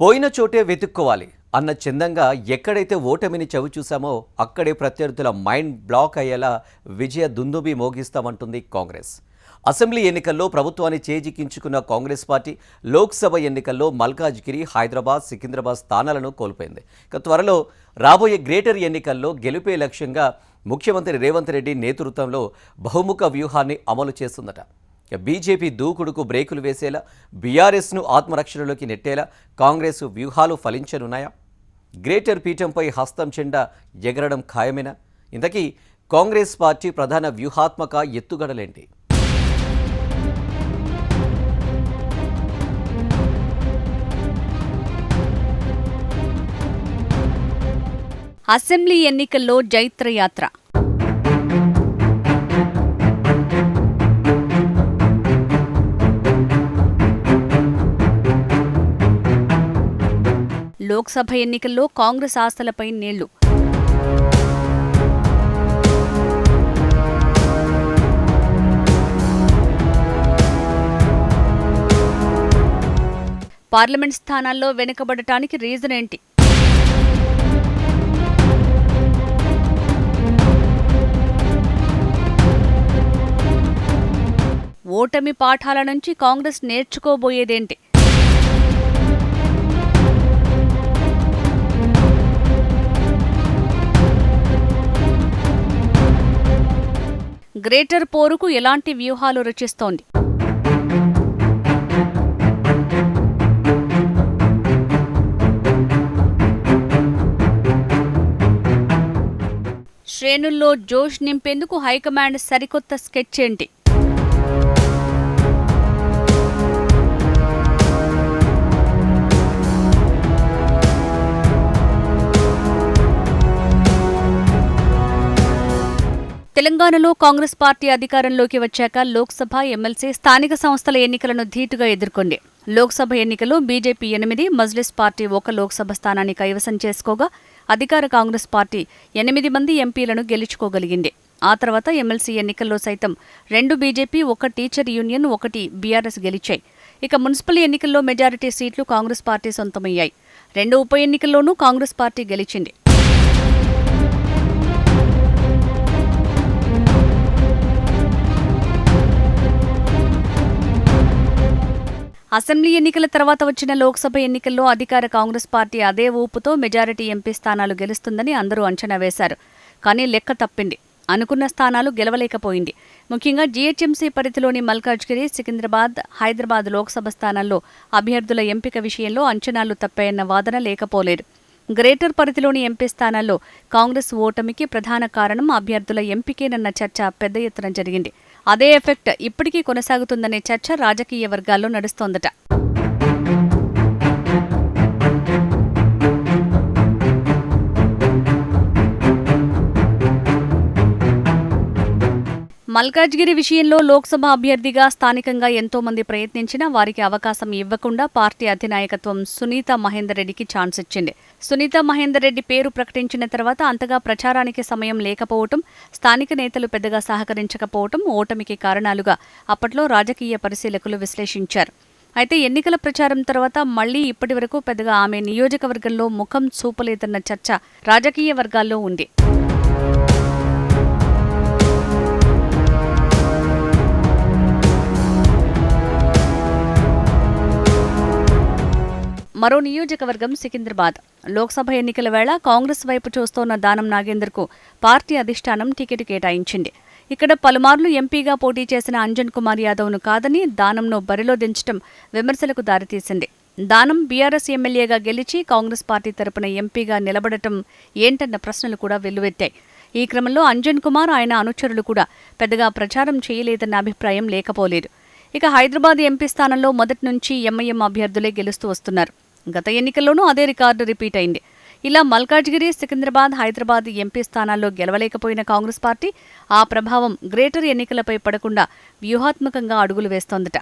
పోయిన చోటే వెతుక్కోవాలి అన్న చందంగా ఎక్కడైతే ఓటమిని చవిచూశామో అక్కడే ప్రత్యర్థుల మైండ్ బ్లాక్ అయ్యేలా విజయ దుందుబి మోగిస్తామంటుంది కాంగ్రెస్. అసెంబ్లీ ఎన్నికల్లో ప్రభుత్వాన్ని చేజిక్కించుకున్న కాంగ్రెస్ పార్టీ లోక్సభ ఎన్నికల్లో మల్కాజ్గిరి, హైదరాబాద్, సికింద్రాబాద్ స్థానాలను కోల్పోయింది. త్వరలో రాబోయే గ్రేటర్ ఎన్నికల్లో గెలుపే లక్ష్యంగా ముఖ్యమంత్రి రేవంత్ రెడ్డి నేతృత్వంలో బహుముఖ వ్యూహాన్ని అమలు చేస్తుందట. బీజేపీ దూకుడుకు బ్రేకులు వేసేలా, బీఆర్ఎస్ను ఆత్మరక్షణలోకి నెట్టేలా కాంగ్రెస్ వ్యూహాలు ఫలించనున్నాయా? గ్రేటర్ పీఠంపై హస్తం చెండా ఎగరడం ఖాయమేనా? ఇంతకీ కాంగ్రెస్ పార్టీ ప్రధాన వ్యూహాత్మక ఎత్తుగడలేంటి? అసెంబ్లీ ఎన్నికల్లో జైత్రయాత్ర. లోక్సభ ఎన్నికల్లో కాంగ్రెస్ ఆశలపై నీళ్లు. పార్లమెంట్ స్థానాల్లో వెనుకబడటానికి రీజన్ ఏంటి? ఓటమి పాఠాల నుంచి కాంగ్రెస్ నేర్చుకోబోయేదేంటి? గ్రేటర్ పోరుకు ఎలాంటి వ్యూహాలు రచిస్తోంది? శ్రేణుల్లో జోష్ నింపేందుకు హైకమాండ్ సరికొత్త స్కెచ్ ఏంటి? తెలంగాణలో కాంగ్రెస్ పార్టీ అధికారంలోకి వచ్చాక లోక్సభ, ఎమ్మెల్సీ, స్థానిక సంస్థల ఎన్నికలను ధీటుగా ఎదుర్కొంది. లోక్సభ ఎన్నికల్లో బీజేపీ 8, మజ్లిస్ పార్టీ 1 లోక్సభ స్థానాన్ని కైవసం చేసుకోగా అధికార కాంగ్రెస్ పార్టీ 8 మంది ఎంపీలను గెలుచుకోగలిగింది. ఆ తర్వాత ఎమ్మెల్సీ ఎన్నికల్లో సైతం 2 బీజేపీ, 1 టీచర్ యూనియన్, 1 బీఆర్ఎస్ గెలిచాయి. ఇక మున్సిపల్ ఎన్నికల్లో మెజారిటీ సీట్లు కాంగ్రెస్ పార్టీ సొంతమయ్యాయి. 2 ఉప ఎన్నికల్లోనూ కాంగ్రెస్ పార్టీ గెలిచింది. అసెంబ్లీ ఎన్నికల తర్వాత వచ్చిన లోక్సభ ఎన్నికల్లో అధికార కాంగ్రెస్ పార్టీ అదే ఊపుతో మెజారిటీ ఎంపీ స్థానాలు గెలుస్తుందని అందరూ అంచనా వేశారు. కానీ లెక్క తప్పింది. అనుకున్న స్థానాలు గెలవలేకపోయింది. ముఖ్యంగా జీహెచ్ఎంసీ పరిధిలోని మల్కాజ్గిరి, సికింద్రాబాద్, హైదరాబాద్ లోక్సభ స్థానాల్లో అభ్యర్థుల ఎంపిక విషయంలో అంచనాలు తప్పాయన్న వాదన లేకపోలేదు. గ్రేటర్ పరిధిలోని ఎంపీ స్థానాల్లో కాంగ్రెస్ ఓటమికి ప్రధాన కారణం అభ్యర్థుల ఎంపికేనన్న చర్చ పెద్ద ఎత్తున జరిగింది. అదే ఎఫెక్ట్ ఇప్పటికీ కొనసాగుతుందనే చర్చ రాజకీయ వర్గాల్లో నడుస్తోందట. మల్కాజ్గిరి విషయంలో లోక్సభ అభ్యర్థిగా స్థానికంగా ఎంతో మంది ప్రయత్నించినా వారికి అవకాశం ఇవ్వకుండా పార్టీ అధినాయకత్వం సునీతా మహేందర్ రెడ్డికి ఛాన్స్ ఇచ్చింది. సునీతా మహేందర్ రెడ్డి పేరు ప్రకటించిన తర్వాత అంతగా ప్రచారానికి సమయం లేకపోవటం, స్థానిక నేతలు పెద్దగా సహకరించకపోవటం ఓటమికి కారణాలుగా అప్పట్లో రాజకీయ పరిశీలకులు విశ్లేషించారు. అయితే ఎన్నికల ప్రచారం తర్వాత మళ్లీ ఇప్పటివరకు పెద్దగా ఆమె నియోజకవర్గంలో ముఖం చూపలేదన్న చర్చ రాజకీయ వర్గాల్లో ఉంది. మరో నియోజకవర్గం సికింద్రాబాద్. లోక్సభ ఎన్నికల వేళ కాంగ్రెస్ వైపు చూస్తోన్న దానం నాగేందర్కు పార్టీ అధిష్టానం టికెట్ కేటాయించింది. ఇక్కడ పలుమార్లు ఎంపీగా పోటీ చేసిన అంజన్ కుమార్ యాదవ్ను కాదని దానంను బరిలో దించడం విమర్శలకు దారితీసింది. దానం బీఆర్ఎస్ ఎమ్మెల్యేగా గెలిచి కాంగ్రెస్ పార్టీ తరపున ఎంపీగా నిలబడటం ఏంటన్న ప్రశ్నలు కూడా వెల్లువెత్తాయి. ఈ క్రమంలో అంజన్ కుమార్, ఆయన అనుచరులు కూడా పెద్దగా ప్రచారం చేయలేదన్న అభిప్రాయం లేకపోలేదు. ఇక హైదరాబాద్ ఎంపీ స్థానంలో మొదటి నుంచి ఎంఐఎం అభ్యర్థులే గెలుస్తూ వస్తున్నారు. గత ఎన్నికల్లోనూ అదే రికార్డు రిపీట్ అయింది. ఇలా మల్కాజ్గిరి, సికింద్రాబాద్, హైదరాబాద్ ఎంపీ స్థానాల్లో గెలవలేకపోయిన కాంగ్రెస్ పార్టీ ఆ ప్రభావం గ్రేటర్ ఎన్నికలపై పడకుండా వ్యూహాత్మకంగా అడుగులు వేస్తోందట.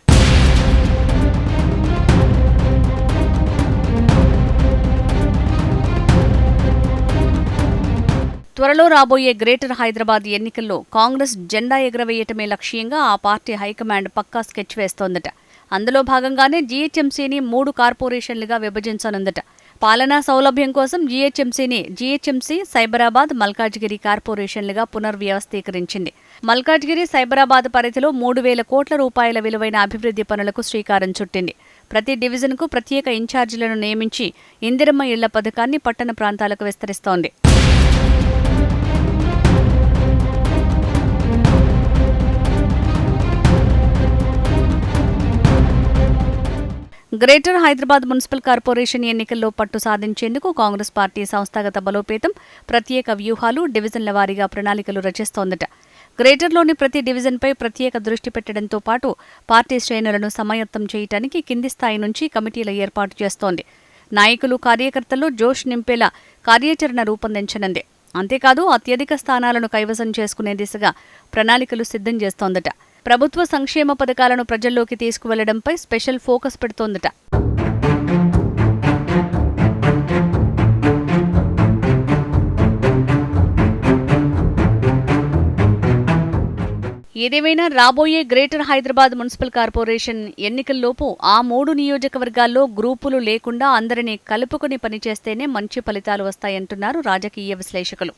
త్వరలో రాబోయే గ్రేటర్ హైదరాబాద్ ఎన్నికల్లో కాంగ్రెస్ జెండా ఎగురవేయటమే లక్ష్యంగా ఆ పార్టీ హైకమాండ్ పక్కా స్కెచ్ వేస్తోందట. అందులో భాగంగానే జీహెచ్ఎంసీని 3 కార్పొరేషన్లుగా విభజించనుందట. పాలనా సౌలభ్యం కోసం జీహెచ్ఎంసీ, సైబరాబాద్, మల్కాజ్గిరి కార్పొరేషన్లుగా పునర్వ్యవస్థీకరించింది. మల్కాజ్గిరి, సైబరాబాద్ పరిధిలో 3,000 కోట్ల రూపాయల విలువైన అభివృద్ధి పనులకు శ్రీకారం చుట్టింది. ప్రతి డివిజన్కు ప్రత్యేక ఇన్ఛార్జీలను నియమించి ఇందిరమ్మ ఇళ్ల పథకాన్ని పట్టణ ప్రాంతాలకు విస్తరిస్తోంది. గ్రేటర్ హైదరాబాద్ మున్సిపల్ కార్పొరేషన్ ఎన్నికల్లో పట్టు సాధించేందుకు కాంగ్రెస్ పార్టీ సంస్థాగత బలోపేతం, ప్రత్యేక వ్యూహాలు, డివిజన్ల వారీగా ప్రణాళికలు రచిస్తోందట. గ్రేటర్లోని ప్రతి డివిజన్పై ప్రత్యేక దృష్టి పెట్టడంతో పాటు పార్టీ శ్రేణులను సమాయత్తం చేయడానికి కింది స్థాయి నుంచి కమిటీల ఏర్పాటు చేస్తోంది. నాయకులు, కార్యకర్తల్లో జోష్ నింపేలా కార్యాచరణ రూపొందించనుంది. అంతేకాదు అత్యధిక స్థానాలను కైవసం చేసుకునే దిశగా ప్రణాళికలు సిద్ధం చేస్తోందట. ప్రభుత్వ సంక్షేమ పథకాలను ప్రజల్లోకి తీసుకువెళ్లడంపై స్పెషల్ ఫోకస్ పెడుతోందట. ఏదేమైనా రాబోయే గ్రేటర్ హైదరాబాద్ మున్సిపల్ కార్పొరేషన్ ఎన్నికల్లోపు ఆ 3 నియోజకవర్గాల్లో గ్రూపులు లేకుండా అందరినీ కలుపుకుని పనిచేస్తేనే మంచి ఫలితాలు వస్తాయంటున్నారు రాజకీయ విశ్లేషకులు.